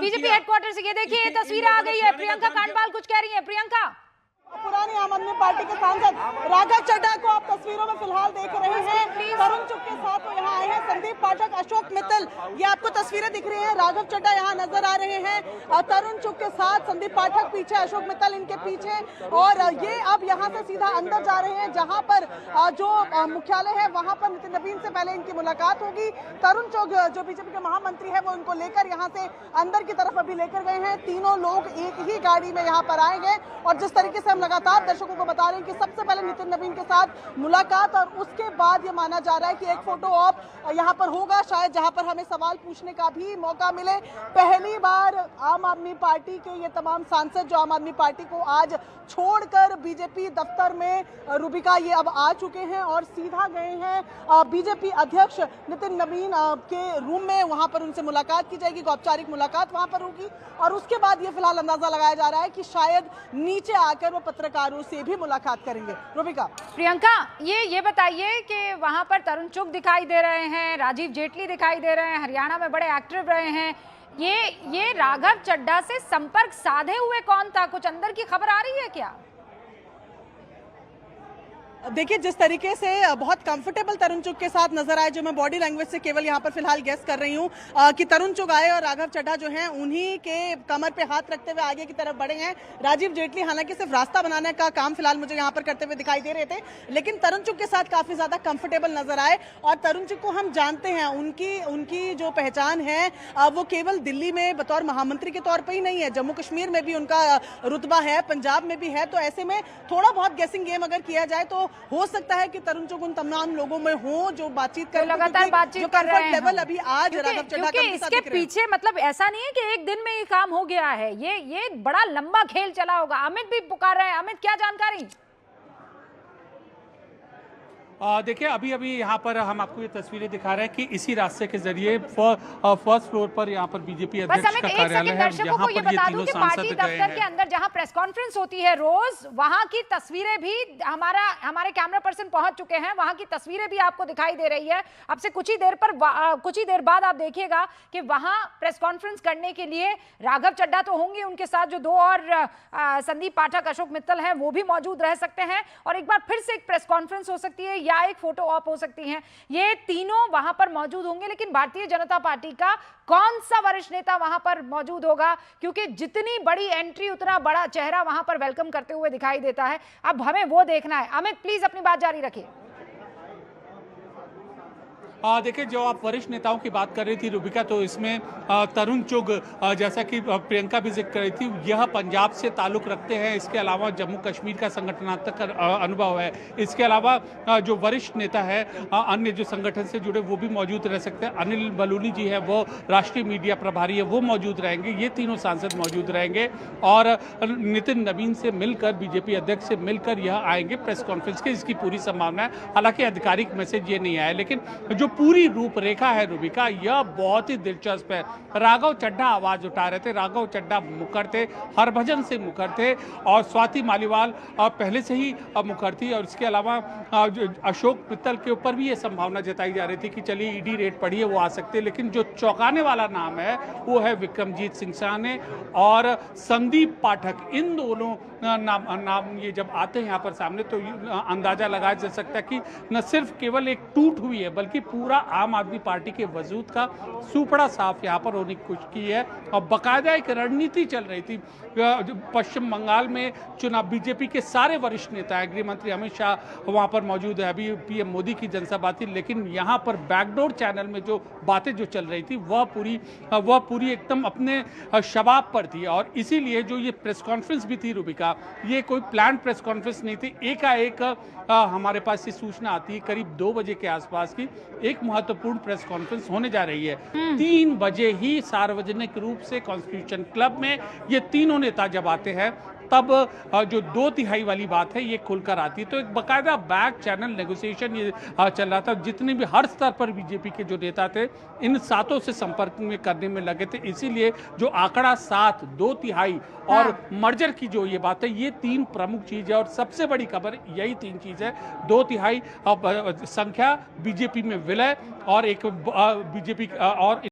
BJP headquarter से। ये देखिए तस्वीर आ गई है, प्रियंका कांडपाल कुछ कह रही है। प्रियंका, पुरानी आम आदमी पार्टी के सांसद राघव चड्ढा को आप तस्वीरों में फिलहाल देख रहे हैं। तरुण चुग के साथ वो यहाँ आए हैं, संदीप पाठक, अशोक मित्तल, ये आपको तस्वीरें दिख रही हैं। राघव चड्ढा यहाँ नजर आ रहे हैं और तरुण चुग के साथ संदीप पाठक पीछे, अशोक मित्तल इनके पीछे, और ये अब यहाँ से सीधा अंदर जा रहे हैं जहाँ पर जो मुख्यालय है वहाँ पर नितिन नवीन से पहले इनकी मुलाकात होगी। तरुण चुग जो बीजेपी के महामंत्री है वो इनको लेकर यहाँ से अंदर की तरफ अभी लेकर गए हैं। तीनों लोग एक ही गाड़ी में यहाँ पर आएंगे और जिस तरीके से हम लगातार दर्शकों को बता रहे हैं कि सबसे पहले नितिन नवीन के साथ मुलाकात और उसके बाद ये माना जा रहा है कि एक फोटो ऑप यहाँ पर होगा, शायद जहाँ पर हमें सवाल पूछने का भी मौका मिले। पहली बार आम आदमी पार्टी के ये तमाम सांसद जो आम आदमी पार्टी को आज छोड़कर बीजेपी दफ्तर में रूबिका ये अब आ चुके हैं और सीधा गए हैं बीजेपी अध्यक्ष नितिन नवीन के रूम में। वहां पर उनसे मुलाकात की जाएगी, औपचारिक मुलाकात वहां पर होगी और उसके बाद ये फिलहाल अंदाजा लगाया जा रहा है कि शायद नीचे आकर वो पत्रकारों से भी मुलाकात करेंगे। रूबिका, प्रियंका ये बताइए कि वहां पर तरुण चुग दिखाई दे रहे हैं, राजीव जेटली दिखाई दे रहे हैं, हरियाणा में बड़े एक्टिव रहे हैं, ये राघव चड्ढा से संपर्क साधे हुए कौन था? कुछ अंदर की खबर आ रही है क्या? देखिए जिस तरीके से बहुत कंफर्टेबल तरुण चुग के साथ नजर आए, जो मैं बॉडी लैंग्वेज से केवल यहाँ पर फिलहाल गेस कर रही हूँ कि तरुण चुग आए और राघव चड्ढा जो हैं उन्हीं के कमर पे हाथ रखते हुए आगे की तरफ बढ़े हैं। राजीव जेटली हालांकि सिर्फ रास्ता बनाने का काम फिलहाल मुझे यहाँ पर करते हुए दिखाई दे रहे थे, लेकिन तरुण चुग के साथ काफी ज्यादा कंफर्टेबल नजर आए। और तरुण चुग को हम जानते हैं, उनकी जो पहचान है वो केवल दिल्ली में बतौर महामंत्री के तौर पर ही नहीं है, जम्मू कश्मीर में भी उनका रुतबा है, पंजाब में भी है। तो ऐसे में थोड़ा बहुत गेसिंग गेम अगर किया जाए तो हो सकता है कि तरुण चुग उन तमाम लोगों में हो जो बातचीत कर लगातार बातचीत कर रहे हैं लेवल अभी आज राघव चड्ढा का इसके पीछे मतलब ऐसा नहीं है कि एक दिन में ये काम हो गया है, ये बड़ा लंबा खेल चला होगा। अमित भी पुकार रहे हैं, अमित क्या जानकारी? देखिए अभी यहाँ पर हम आपको ये तस्वीरें दिखा रहे हैं कि इसी रास्ते के जरिए फर्स्ट फ्लोर पर यहाँ पर बीजेपी अध्यक्ष का कार्यालय है। दर्शकों को ये बता दूं कि पार्टी दफ्तर के अंदर जहाँ प्रेस कॉन्फ्रेंस होती है रोज, वहां की तस्वीरें भी हमारे कैमरा पर्सन पहुंच चुके हैं, वहां की तस्वीरें भी आपको दिखाई दे रही है। अब से कुछ ही देर बाद आप देखिएगा कि वहां प्रेस कॉन्फ्रेंस करने के लिए राघव चड्ढा तो होंगे, उनके साथ जो दो और संदीप पाठक, अशोक मित्तल हैं वो भी मौजूद रह सकते हैं और एक बार फिर से एक प्रेस कॉन्फ्रेंस हो सकती है या एक फोटो ऑप हो सकती हैं। ये तीनों वहां पर मौजूद होंगे, लेकिन भारतीय जनता पार्टी का कौन सा वरिष्ठ नेता वहां पर मौजूद होगा, क्योंकि जितनी बड़ी एंट्री उतना बड़ा चेहरा वहां पर वेलकम करते हुए दिखाई देता है। अब हमें वो देखना है। अमित प्लीज अपनी बात जारी रखिए। देखिए जो आप वरिष्ठ नेताओं की बात कर रही थी रूबिका, तो इसमें तरुण चुग जैसा कि प्रियंका भी जिक्र कर रही थी, यह पंजाब से ताल्लुक रखते हैं। इसके अलावा जम्मू कश्मीर का संगठनात्मक अनुभव है। इसके अलावा जो वरिष्ठ नेता है अन्य जो संगठन से जुड़े वो भी मौजूद रह सकते हैं। अनिल बलूनी जी है, वो राष्ट्रीय मीडिया प्रभारी है, वो मौजूद रहेंगे। ये तीनों सांसद मौजूद रहेंगे और नितिन नवीन से मिलकर, बीजेपी अध्यक्ष से मिलकर यह आएंगे प्रेस कॉन्फ्रेंस की, इसकी पूरी संभावना है। हालांकि आधिकारिक मैसेज ये नहीं आया, लेकिन जो पूरी रूपरेखा है रूबिका, यह बहुत ही दिलचस्प है। राघव चड्ढा आवाज उठा रहे थे, राघव चड्ढा मुखर थे, हरभजन से मुखर थे और स्वाति मालीवाल पहले से ही मुखर थी। और इसके अलावा अशोक मित्तल के ऊपर भी ये संभावना जताई जा रही थी कि चलिए ईडी रेड पड़ी है, वो आ सकते हैं। लेकिन जो चौंकाने वाला नाम है वो है विक्रमजीत सिंह साहनी और संदीप पाठक। इन दोनों नाम ये जब आते हैं यहाँ पर सामने तो अंदाजा लगाया जा सकता है कि न सिर्फ केवल एक टूट हुई है, बल्कि पूरा आम आदमी पार्टी के वजूद का सुपड़ा साफ यहाँ पर होने की कोशिश की है। और बाकायदा एक रणनीति चल रही थी। पश्चिम बंगाल में चुनाव, बीजेपी के सारे वरिष्ठ नेता हैं, गृह मंत्री अमित शाह वहाँ पर मौजूद है, अभी पीएम मोदी की जनसभा थी, लेकिन यहाँ पर बैकडोर चैनल में जो बातें जो चल रही थी वह पूरी एकदम अपने शबाब पर थी। और इसीलिए जो ये प्रेस कॉन्फ्रेंस भी थी रूबिका, ये कोई प्लान प्रेस कॉन्फ्रेंस नहीं थी। एकाएक हमारे पास ये सूचना आती है करीब 2 बजे के आसपास की एक महत्वपूर्ण प्रेस कॉन्फ्रेंस होने जा रही है। 3 बजे ही सार्वजनिक रूप से कॉन्स्टिट्यूशन क्लब में ये तीनों नेता जब आते हैं तब जो 2/3 वाली बात है ये खुलकर आती है। तो एक बाकायदा बैक चैनल नेगोशिएशन ये चल रहा था। जितने भी हर स्तर पर बीजेपी के जो नेता थे इन सातों से संपर्क में करने में लगे थे। इसीलिए जो आंकड़ा 7, 2/3 और मर्जर की जो ये बात है, ये 3 प्रमुख चीज है और सबसे बड़ी खबर यही 3 चीज है। 2/3 संख्या बीजेपी में विलय और एक बीजेपी और